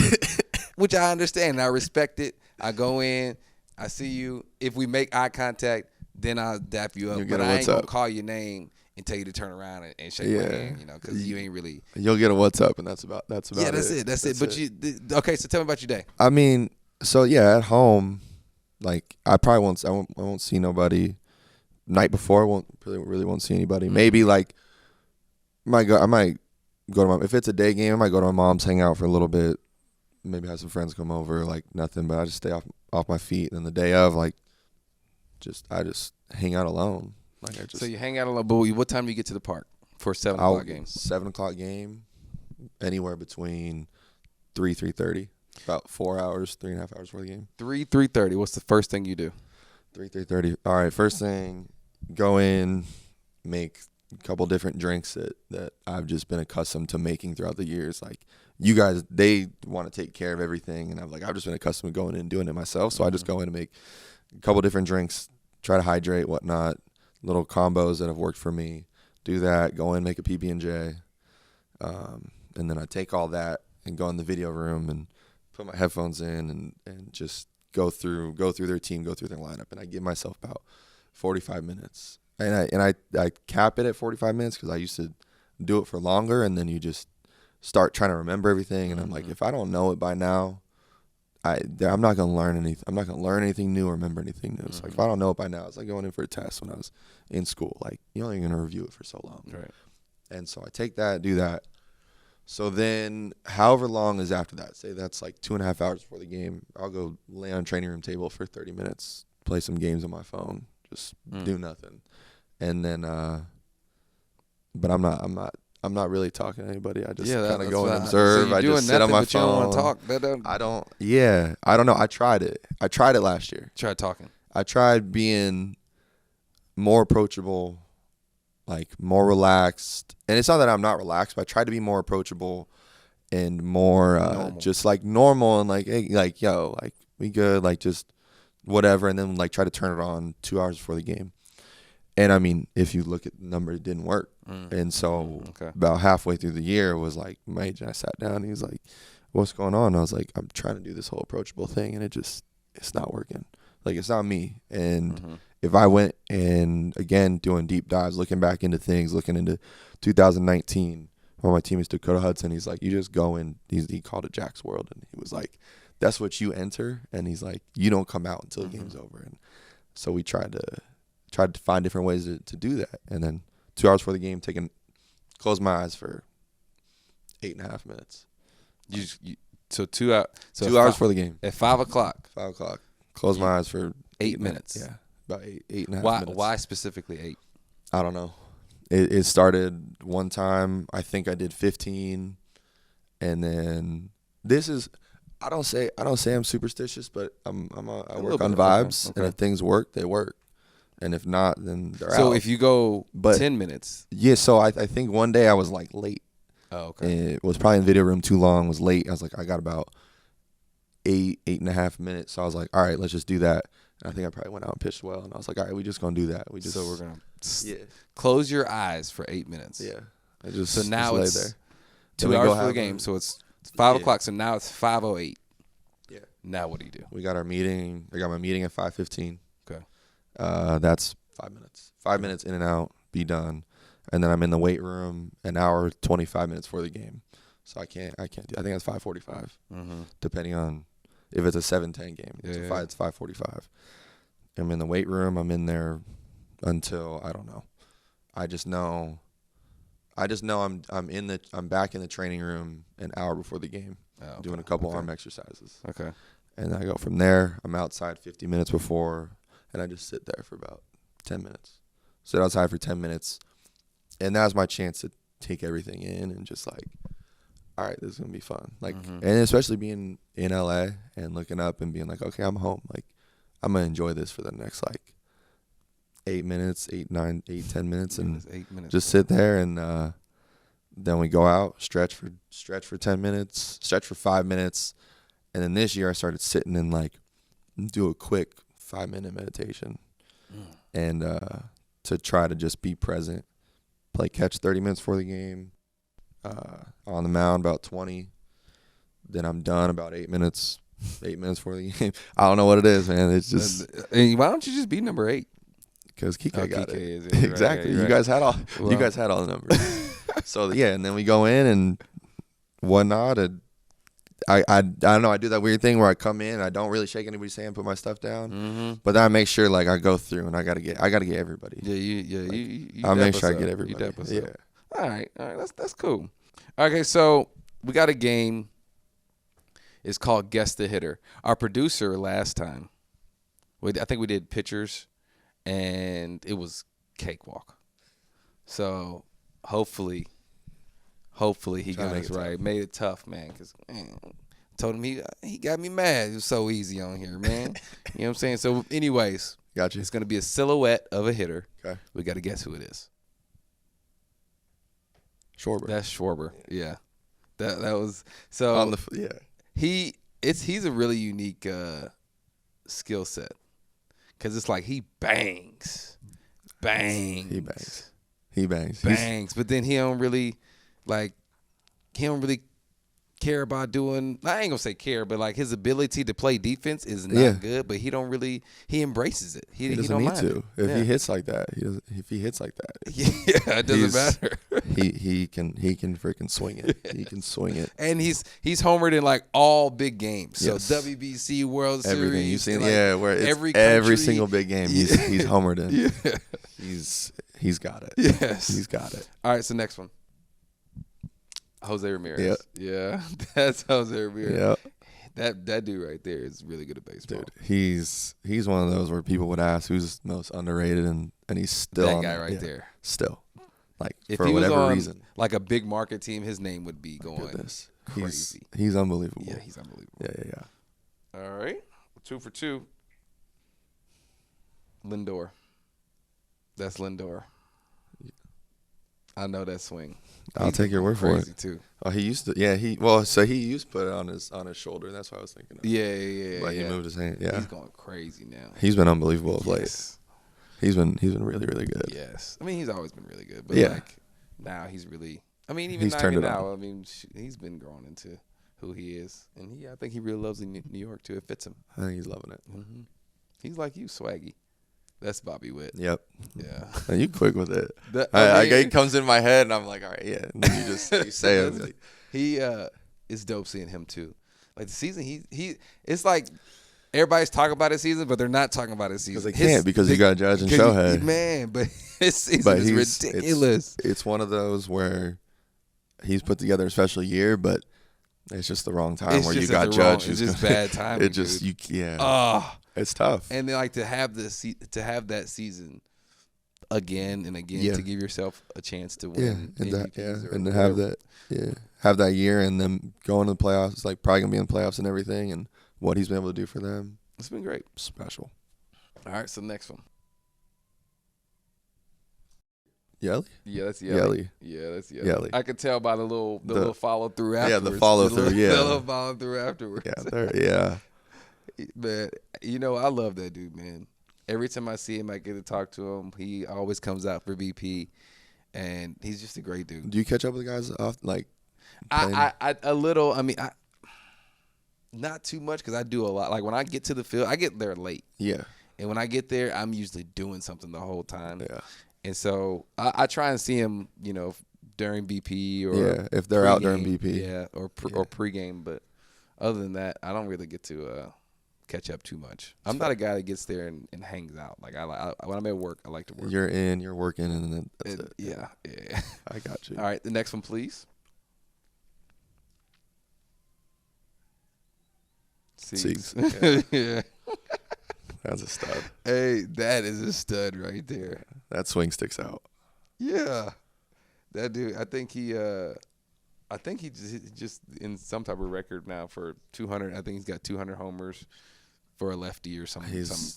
Which I understand. And I respect it. I go in. I see you. If we make eye contact, then I'll dap you up. But I ain't going to call your name and tell you to turn around and shake my hand, because you ain't really. You'll get a what's up, and that's about it. Yeah, that's it. That's it. But okay, so tell me about your day. I mean, so yeah, at home, like I won't see nobody. Night before, I won't see anybody. Maybe like, I might go to if it's a day game, I might go to my mom's, hang out for a little bit, maybe have some friends come over, like nothing, but I just stay off my feet. And then the day of, like, I just hang out alone. Like So you hang out alone. But what time do you get to the park for a 7 o'clock game? 7 o'clock game, anywhere between 3:30. About 4 hours, 3.5 hours for the game. 3:30. What's the first thing you do? 3:30. All right, first thing, go in, make a couple different drinks that I've just been accustomed to making throughout the years. Like, you guys, they want to take care of everything, and I've just been accustomed to going in and doing it myself. So I just go in and make a couple different drinks, try to hydrate, whatnot, little combos that have worked for me. Do that, go in, make a PB&J, and then I take all that and go in the video room and put my headphones in and just go through their team, go through their lineup, and I give myself about 45 minutes. And I cap it at 45 minutes because I used to do it for longer, and then you just start trying to remember everything. And I'm like, if I don't know it by now, I'm not gonna learn anything. I'm not gonna learn anything new or remember anything new. So like, if I don't know it by now, it's like going in for a test when I was in school. Like, you're only gonna review it for so long. Right. And so I take that, do that. So then, however long is after that, say that's like 2.5 hours before the game, I'll go lay on a training room table for 30 minutes, play some games on my phone, just do nothing. And then, but I'm not really talking to anybody. I just kind of go and observe. I just sit on my phone. You don't want to talk. I don't know. I tried it last year. Tried talking. I tried being more approachable, like more relaxed. And it's not that I'm not relaxed, but I tried to be more approachable and more just like normal and like, hey, like, yo, like, we good, like, just whatever. And then like try to turn it on 2 hours before the game. And I mean, if you look at the number, it didn't work. And so about halfway through the year, it was like, my agent, I sat down, and he was like, what's going on? And I was like, I'm trying to do this whole approachable thing, and it's not working. Like, it's not me. And if I went and, again, doing deep dives, looking back into things, looking into 2019, when my team is Dakota Hudson, he's like, you just go in. He called it Jack's World, and he was like, that's what you enter. And he's like, you don't come out until the game's over. And so we tried to find different ways to do that. And then 2 hours before the game, close my eyes for 8.5 minutes. So 2 hours. So 2 hours before the game. At 5 o'clock. 5 o'clock. Close my eyes for 8 minutes. Yeah, about 8.5 minutes. Why specifically 8? I don't know. It started one time. I think I did 15, and then I don't say I'm superstitious, but I work on vibes, and if things work, they work. And if not, then they're out. So if you go 10 minutes. Yeah, so I think one day I was like late. Oh, okay. It was probably in the video room too long, was late. I was like, I got about 8.5 minutes. So I was like, all right, let's just do that. And I think I probably went out and pitched well. And I was like, all right, we just going to do that. So we're going to close your eyes for 8 minutes. Yeah. So now it's there. 2 hours for the game. So it's 5 o'clock. So now it's 5:08. Yeah. Now what do you do? We got our meeting. I got my meeting at 5:15. Okay. That's 5 minutes. 5 minutes in and out, be done. And then I'm in the weight room an hour, 25 minutes for the game. So I can't do. I think that's 5:45, depending on if it's a 7-10 game. It's 5:45. I'm in the weight room. I'm in there until I don't know. I just know I'm back in the training room an hour before the game, doing a couple arm exercises. Okay. And I go from there. I'm outside 50 minutes before, and I just sit there for about 10 minutes. Sit outside for 10 minutes. And that was my chance to take everything in and just like, all right, this is going to be fun. Like, and especially being in LA and looking up and being like, okay, I'm home. Like, I'm going to enjoy this for the next like 10 minutes, and 8 minutes. Just sit there. And then we go out, stretch for 10 minutes, stretch for 5 minutes. And then this year I started sitting and like do a quick 5-minute meditation and to try to just be present. Play catch 30 minutes before the game. On the mound about 20. Then I'm done about 8 minutes. 8 minutes before the game. I don't know what it is, man. It's just. Why don't you just be number 8? Because Kike got it. Is it. Exactly. Right. You guys had all. Well. You guys had all the numbers. So yeah, and then we go in and whatnot. And I don't know. I do that weird thing where I come in. I don't really shake anybody's hand, put my stuff down. But then I make sure like I go through and I gotta get everybody. Yeah, you I make sure I get everybody. Yeah. All right. That's cool. Okay, so we got a game. It's called Guess the Hitter. Our producer last time, I think we did pitchers, and it was cakewalk. So hopefully he got us right. Made it tough, man, because told him he got me mad. It was so easy on here, man. You know what I'm saying? So anyways, Gotcha. It's going to be a silhouette of a hitter. Okay. We got to guess who it is. Schwarber. That's Schwarber. Yeah. That was so. He's a really unique skill set because it's like he bangs. He bangs. But then he don't really care about doing. I ain't gonna say care, but like his ability to play defense is not good. But he embraces it. He doesn't don't need mind to. it. If he hits like that, it it doesn't matter. he can freaking swing it. He can swing it. And he's homered in like all big games. So WBC, World Series, everything you've seen. Like where it's every single big game he's homered in. Yeah. He's got it. Yes, he's got it. All right, so next one. Jose Ramirez. Yep. Yeah, that's Jose Ramirez. Yep. That dude right there is really good at baseball. Dude, he's one of those where people would ask who's most underrated, and he's still that guy right there. Still, like if for he whatever was on, reason, like a big market team, his name would be going crazy. He's unbelievable. Yeah, he's unbelievable. Yeah. All right, 2 for 2. Lindor. That's Lindor. I know that swing. I'll take your word for it. Too. Oh, he used to. Yeah, he used to put it on his shoulder. That's what I was thinking of. Yeah. But he moved his hand. Yeah, he's going crazy now. He's been unbelievable of late. He's been really, really good. Yes, I mean he's always been really good, but like now he's really. I mean even he's turned it now. on. I mean he's been growing into who he is, and I think he really loves New York too. It fits him. I think he's loving it. Mm-hmm. He's like you, swaggy. That's Bobby Witt. Yep. Yeah. And you quick with it. It comes in my head, and I'm like, all right, yeah. And then you say it. Like, he it's dope seeing him too. Like the season, he it's like everybody's talking about his season, but they're not talking about his season. Because they can't because you got Judge and Shohei. Man, but his season is ridiculous. It's one of those where he's put together a special year, but it's just the wrong time where you got Judge. It's just bad timing. It just it's tough. And then like to have that season again and again to give yourself a chance to win. And to have that year and then going to the playoffs. It's like probably gonna be in the playoffs and everything, and what he's been able to do for them. It's been great. Special. All right, so next one. Yelly? Yeah, that's Yelly. Yeah, that's Yelly. I could tell by the little follow through afterwards. Yeah, the follow through. The little follow through afterwards. Yeah. Man, I love that dude, man. Every time I see him, I get to talk to him. He always comes out for VP, and he's just a great dude. Do you catch up with the guys off like? I a little. I mean, not too much because I do a lot. Like when I get to the field, I get there late. Yeah. And when I get there, I'm usually doing something the whole time. Yeah. And so I try and see him, during BP or if they're out during BP, or pregame. But other than that, I don't really get to catch up too much. I'm not a guy that gets there and hangs out. Like when I'm at work, I like to work. You're working, and then that's it. Yeah. I got you. All right, the next one, please. Siegs. Okay. Yeah. That's a stud. Hey, that is a stud right there. That swing sticks out. Yeah. That dude, I think he just in some type of record now for 200. I think he's got 200 homers for a lefty or something.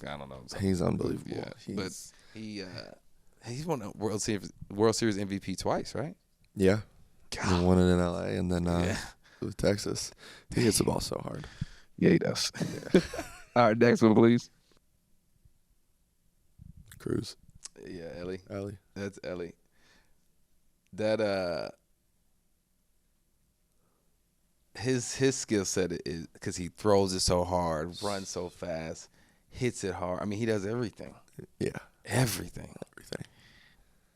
I don't know. He's unbelievable. Yeah. But he's won a World Series MVP twice, right? Yeah. God. He won it in LA and then with Texas. He hits the ball so hard. Yeah, he does. All right, next one, please. Cruz. Yeah, Ellie. That's Ellie. That his skill set is because he throws it so hard, runs so fast, hits it hard. I mean, he does everything. Yeah, everything.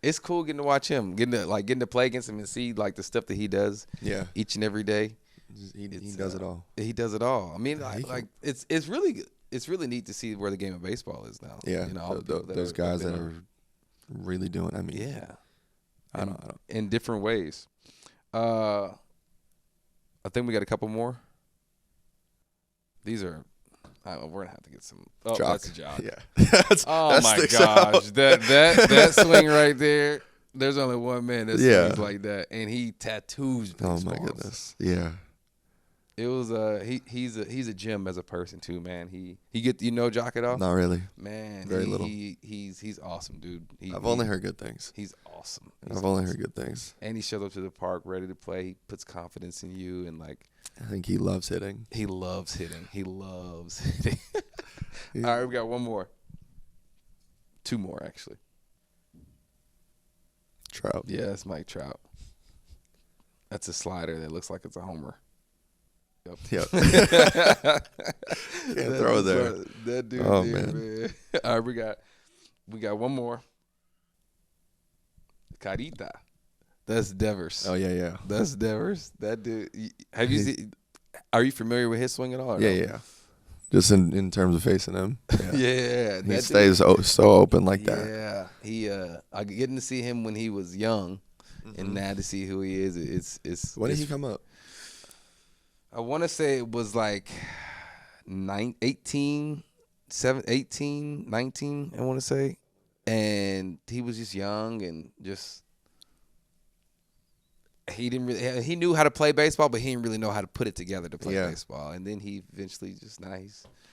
It's cool getting to watch him, getting to play against him and see like the stuff that he does. Yeah, each and every day. He does it all. He does it all. I mean, it's really neat to see where the game of baseball is now. Yeah, those guys that are really doing. I mean, yeah, I don't in different ways. I think we got a couple more. These are. We're gonna have to get some. Oh, Jock. that's a jock. Yeah. Oh my gosh, that swing right there. There's only one man that swings like that, and he tattoos baseballs. Oh my goodness. Yeah. It was he's a gem as a person too, man. He Jock at all? Not really. Man, very little. He's awesome, dude. I've only heard good things. He's awesome. I've only heard good things. And he shows up to the park ready to play. He puts confidence in you, and like I think he loves hitting. He loves hitting. All right, we got one more. Two more actually. Trout. Yeah, that's Mike Trout. That's a slider that looks like it's a homer. Yep. Can't throw there. That dude. Oh did, man. All right, we got one more. Carita. That's Devers. Oh yeah. That's Devers. That dude. Have you seen? Are you familiar with his swing at all? Yeah. Just in terms of facing him. Yeah. He stays so open like that. Yeah. He I getting to see him when he was young, and now to see who he is, it's. When did he come up? I want to say it was like 18, 19, I want to say. And he was just young and just he knew how to play baseball, but he didn't really know how to put it together to play baseball. And then he eventually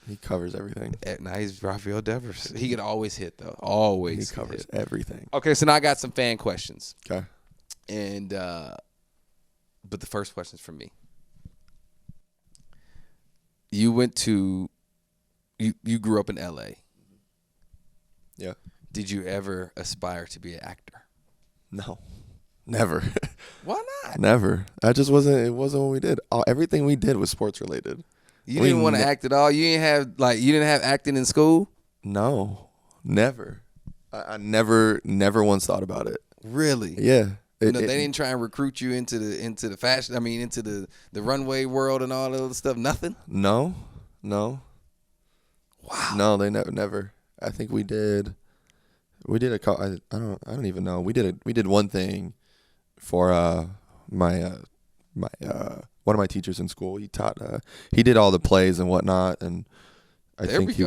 he covers everything. Now he's Rafael Devers. He can always hit though. Always. He covers everything. Okay, so now I got some fan questions. Okay. And but the first question is from me. You grew up in LA. Yeah. Did you ever aspire to be an actor? No. Never. Why not? Never. It wasn't what we did. Everything we did was sports related. You didn't want to act at all? You didn't have acting in school? No. Never. I never once thought about it. Really? Yeah. They didn't try and recruit you into the fashion. I mean, into the runway world and all that other stuff. Nothing. No. Wow. No, they never. I think we did. We did I don't even know. We did one thing for my one of my teachers in school. He taught. He did all the plays and whatnot, and I think he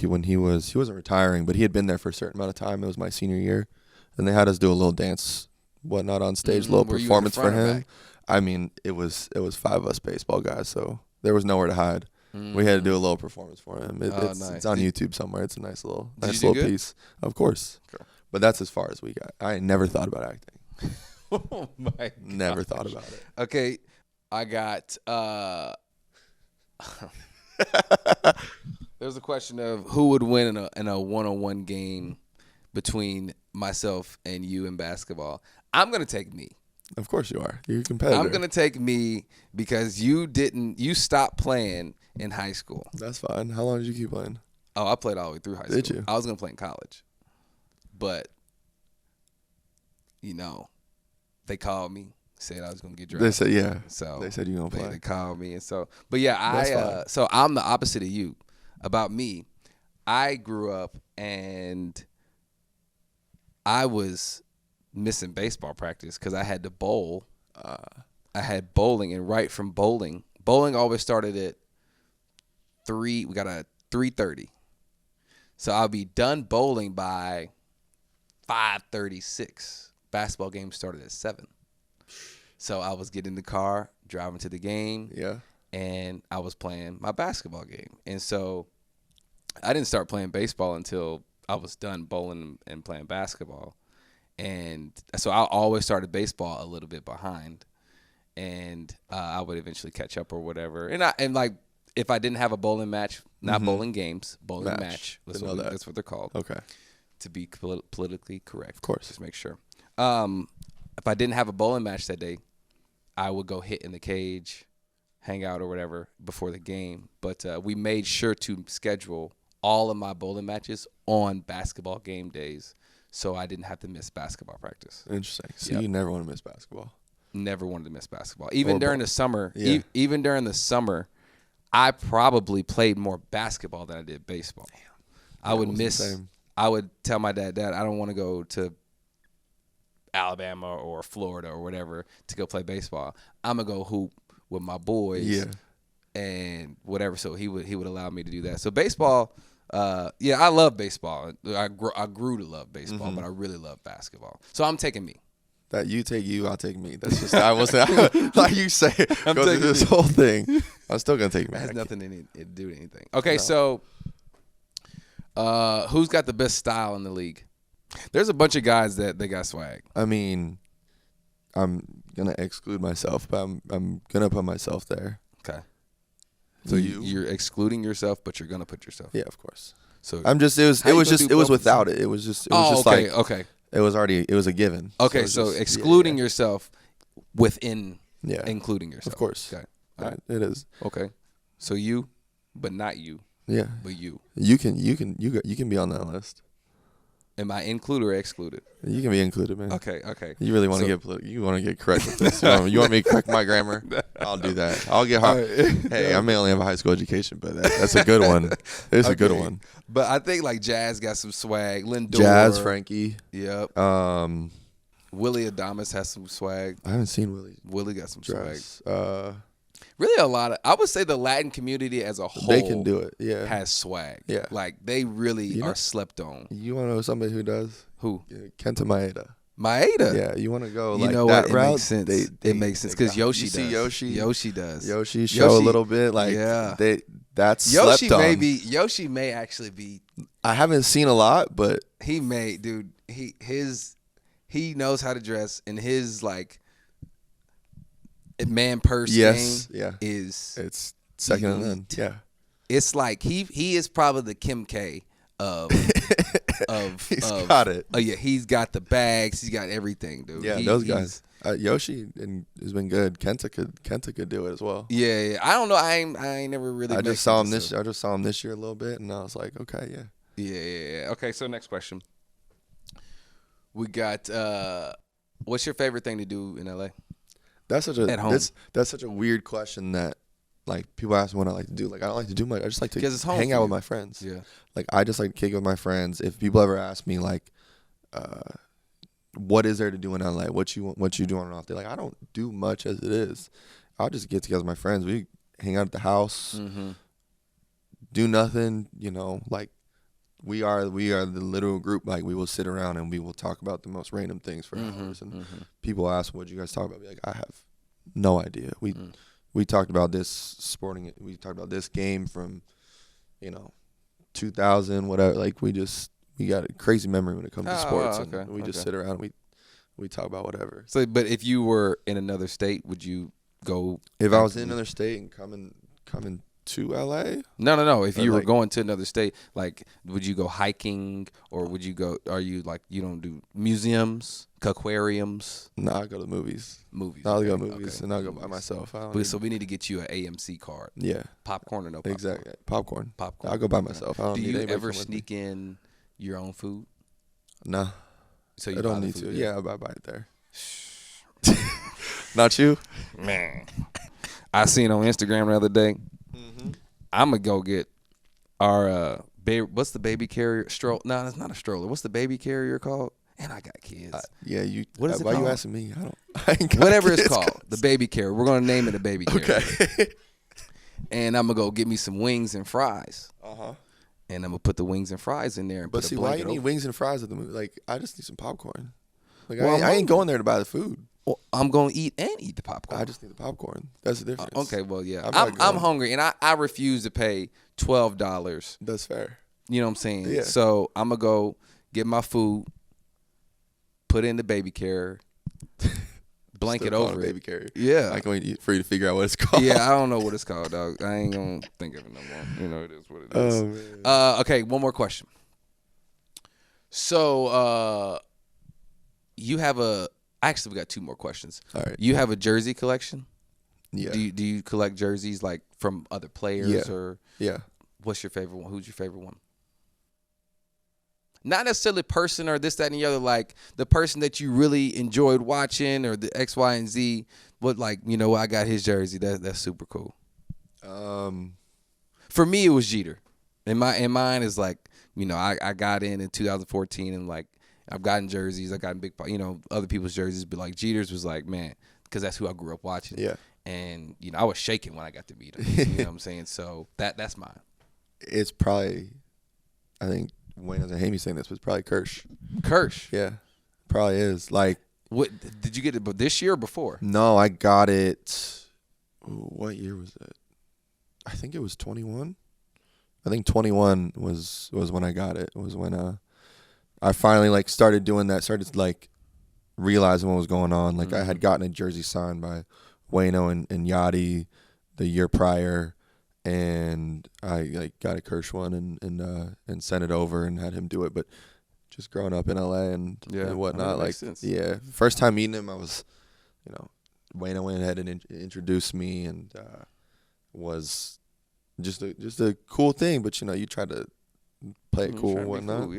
when he wasn't retiring, but he had been there for a certain amount of time. It was my senior year, and they had us do a little dance. Whatnot on stage, little performance for him. I mean, it was 5 of us baseball guys, so there was nowhere to hide. We had to do a little performance for him. It's on YouTube somewhere. It's a nice little piece, of course. Sure. But that's as far as we got. I never thought about acting. Oh my God. Never thought about it. Okay, I got. There's a question of who would win in a one-on-one game between myself and you in basketball. I'm going to take me. Of course you are. You're a competitor. I'm going to take me because you stopped playing in high school. That's fine. How long did you keep playing? Oh, I played all the way through high school. Did you? I was going to play in college. But, they called me, said I was going to get drafted. They said, yeah. So they said you're going to play. They called me. And so, but yeah, so I'm the opposite of you. About me, I grew up and I was missing baseball practice because I had to bowl. I had bowling, and right from bowling always started at 3. We got a 3:30, so I'll be done bowling by 5:36. Basketball game started at 7, so I was getting in the car, driving to the game. Yeah, and I was playing my basketball game, and so I didn't start playing baseball until I was done bowling and playing basketball. And so I always started baseball a little bit behind, and I would eventually catch up or whatever. And like if I didn't have a bowling match, not bowling games, bowling match. That's what they're called. Okay. To be politically correct, of course. Just make sure. If I didn't have a bowling match that day, I would go hit in the cage, hang out or whatever before the game. But we made sure to schedule all of my bowling matches on basketball game days, so I didn't have to miss basketball practice. Interesting. So you never want to miss basketball. Never wanted to miss basketball. Even during the summer, even during the summer, I probably played more basketball than I did baseball. Damn. I would tell my dad, I don't want to go to Alabama or Florida or whatever to go play baseball. I'm going to go hoop with my boys and whatever. So he would allow me to do that. So baseball, I love baseball. I grew to love baseball, but I really love basketball. So I'm taking me. That you take you, I'll take me. That's just I wasn't like you say. Go through this whole thing. I'm still gonna take me. It has nothing to do with anything. Okay, so who's got the best style in the league? There's a bunch of guys that they got swag. I mean, I'm gonna exclude myself, but I'm gonna put myself there. Okay. So you're excluding yourself, but you're gonna put yourself. Yeah, of course. So I'm just it was without it. It was just okay, like okay. It was a given. Okay, so excluding yourself within including yourself. Of course. Okay. All right. It is. Okay. So you, but not you. Yeah. But you. You can be on that list. Am I included or excluded? You can be included, man. Okay. You really want to get correct with this. You want me to correct my grammar? I'll do that. I'll get hard. Hey, I may only have a high school education, but that's a good one. It's a good one. But I think like Jazz got some swag. Lindor. Jazz, Frankie. Yep. Willie Adames has some swag. I haven't seen Willie. Willie got some swag. Really a lot of. I would say the Latin community as a whole. They can do it. Yeah. Has swag. Yeah. Like they really are slept on. You want to know somebody who does? Who? Kenta Maeda. Maeda. Yeah, you want to go like that route? It makes sense. It makes sense because Yoshi does. Yoshi does. Yoshi show a little bit like that's Yoshi slept on. Yoshi may actually be. I haven't seen a lot, but he may, dude. He knows how to dress, and his like man purse game it's second to none. Yeah, it's like he is probably the Kim K of. He's got it. Oh yeah, he's got the bags. He's got everything, dude. Yeah, those guys. Yoshi has been good. Kenta could do it as well. Yeah. I don't know. I ain't never really. I just saw him this year a little bit, and I was like, okay, yeah. Yeah. Okay, so next question. We got. What's your favorite thing to do in LA? That's such a at home. That's such a weird question that. Like, people ask me what I like to do. Like, I don't like to do much. I just like to hang out with my friends. Yeah. Like, I just like to kick it with my friends. If people ever ask me, like, what is there to do in LA? What you do on and off day? Like, I don't do much as it is. I'll just get together with my friends. We hang out at the house, do nothing, like, we are the little group. Like, we will sit around and we will talk about the most random things for hours. And people ask, what you guys talk about? I'll be like, I have no idea. We talked about this we talked about this game from, 2000, whatever. Like, we got a crazy memory when it comes to sports. Okay, and we just sit around and we talk about whatever. So, but if you were in another state, would you go? If I was in another state and coming to LA? No. If you were going to another state, like, would you go hiking or would you go? Are you like you don't do museums, aquariums? No, I go to the movies. I'll go to movies and I'll go by myself. So we need to get you an AMC card. Yeah. Popcorn or no popcorn? Exactly. Popcorn. I'll go by myself. I don't do need you ever sneak in your own food? No. So you I don't need to. Yeah, I buy it there. Not you? Man. I seen on Instagram the other day. I'm going to go get our what's the baby carrier stroller? No, that's not a stroller. What's the baby carrier called? And I got kids. What is it called? Why you asking me? I ain't got whatever kids. It's called. The baby carrier. We're going to name it a baby carrier. Okay. And I'm going to go get me some wings and fries. Uh-huh. And I'm going to put the wings and fries in there. And but put see, a why you need wings and fries at the movie? Like, I just need some popcorn. Like, I ain't going there to buy the food. Well, I'm going to eat the popcorn. I just need the popcorn. That's the difference. Okay, well, yeah. I'm hungry, and I refuse to pay $12. That's fair. You know what I'm saying? Yeah. So I'm going to go get my food, put it in the baby carrier, blanket over it. Baby carrier. Yeah. I can't wait for you to figure out what it's called. Yeah, I don't know what it's called, dog. I ain't going to think of it no more. It is what it is. Oh, man. Okay, one more question. So you have actually, we got two more questions. All right. You have a jersey collection? Yeah. Do you collect jerseys like from other players or? Yeah. What's your favorite one? Who's your favorite one? Not necessarily person or this, that, and the other. Like the person that you really enjoyed watching or the X, Y, and Z. But like, I got his jersey. That's super cool. For me, it was Jeter. And mine is like, I got in 2014 and like I've gotten jerseys. I've gotten other people's jerseys. But like Jeter's was like, man, because that's who I grew up watching. Yeah. And, I was shaking when I got to meet him. You know what I'm saying? So that's mine. It's probably, I think Wayne doesn't hate me saying this, but it's probably Kirsch. Kirsch? Yeah, probably is. Like, what did you get it this year or before? No, I got it. What year was it? I think it was 21. I think 21 was when I got it. It was when I finally started doing that. Started realizing what was going on. I had gotten a jersey signed by Wayno and Yachty the year prior, and I got a Kirsch one and sent it over and had him do it. But just growing up in LA and whatnot, first time meeting him, I was, Wayno went ahead and introduced me, and was just a cool thing. But you try to play it cool and whatnot. Cool.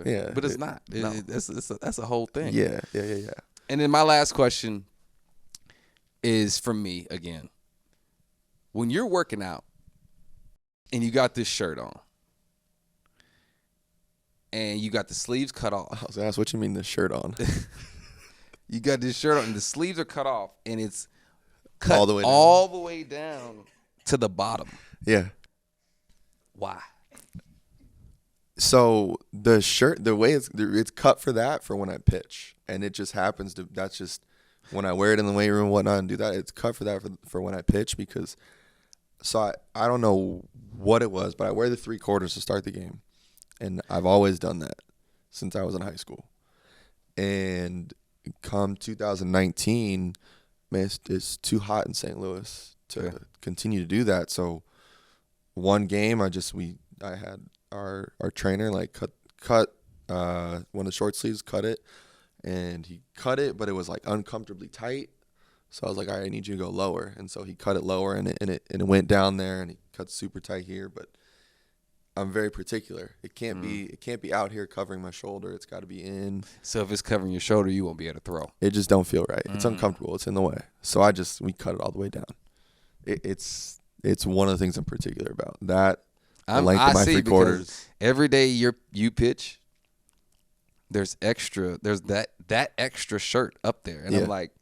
Yeah. But it's not. That's a whole thing. Yeah. And then my last question is from me again. When you're working out and you got this shirt on and you got the sleeves cut off. I was gonna ask, what you mean the shirt on? You got this shirt on and the sleeves are cut off and it's cut all the way down to the bottom. Yeah. Why? So the shirt, the way it's cut for when I pitch, and it just happens to. That's just when I wear it in the weight room and whatnot and do that. It's cut for when I pitch because. So I don't know what it was, but I wear the 3/4 to start the game, and I've always done that since I was in high school. And come 2019, man, it's too hot in St. Louis to continue to do that. So one game, I had our trainer cut one of the short sleeves, cut it, and he cut it, but it was uncomfortably tight. So I was like, all right, I need you to go lower, and so he cut it lower, and it went down there, and he cut super tight here. But I'm very particular. It can't be out here covering my shoulder. It's got to be in. So if it's covering your shoulder, you won't be able to throw. It just don't feel right. It's uncomfortable. It's in the way. So we cut it all the way down. It's one of the things I'm particular about. That the length of my 3/4. Every day you pitch, there's that extra shirt up there, and I'm like,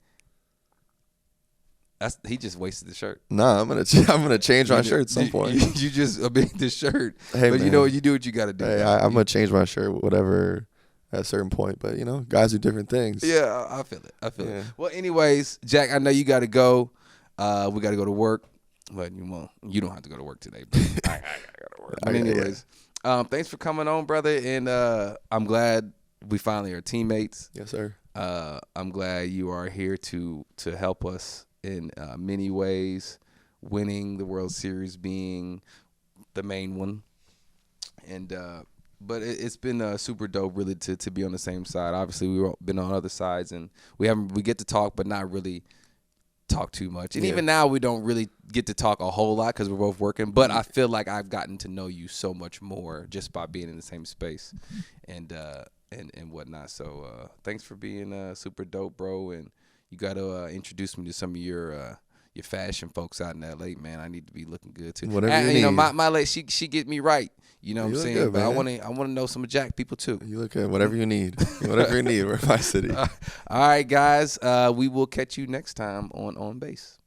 he just wasted the shirt. Nah, I'm gonna change my shirt at some point. You just abandoned the shirt, hey, but man, you do what you got to do. Hey, I'm gonna change my shirt, whatever, at a certain point. But guys do different things. Yeah, I feel it. Well, anyways, Jack, I know you got to go. We got to go to work, but you don't have to go to work today. But I got to work. But anyways, thanks for coming on, brother, and I'm glad we finally are teammates. Yes, sir. I'm glad you are here to help us in many ways, winning the World Series being the main one. And but it's been super dope, really, to be on the same side. Obviously, we've been on other sides, and we get to talk, but not really talk too much. And even now, we don't really get to talk a whole lot because we're both working. But I feel like I've gotten to know you so much more just by being in the same space, and whatnot. So thanks for being super dope, bro. And you got to introduce me to some of your fashion folks out in LA, man. I need to be looking good too. Whatever you need. My lady, she get me right. You know what I'm saying? Good, but I man. want to know some of Jack people too. You look good. Whatever you need. Whatever you need. We're in my city. All right, guys. We will catch you next time on Base.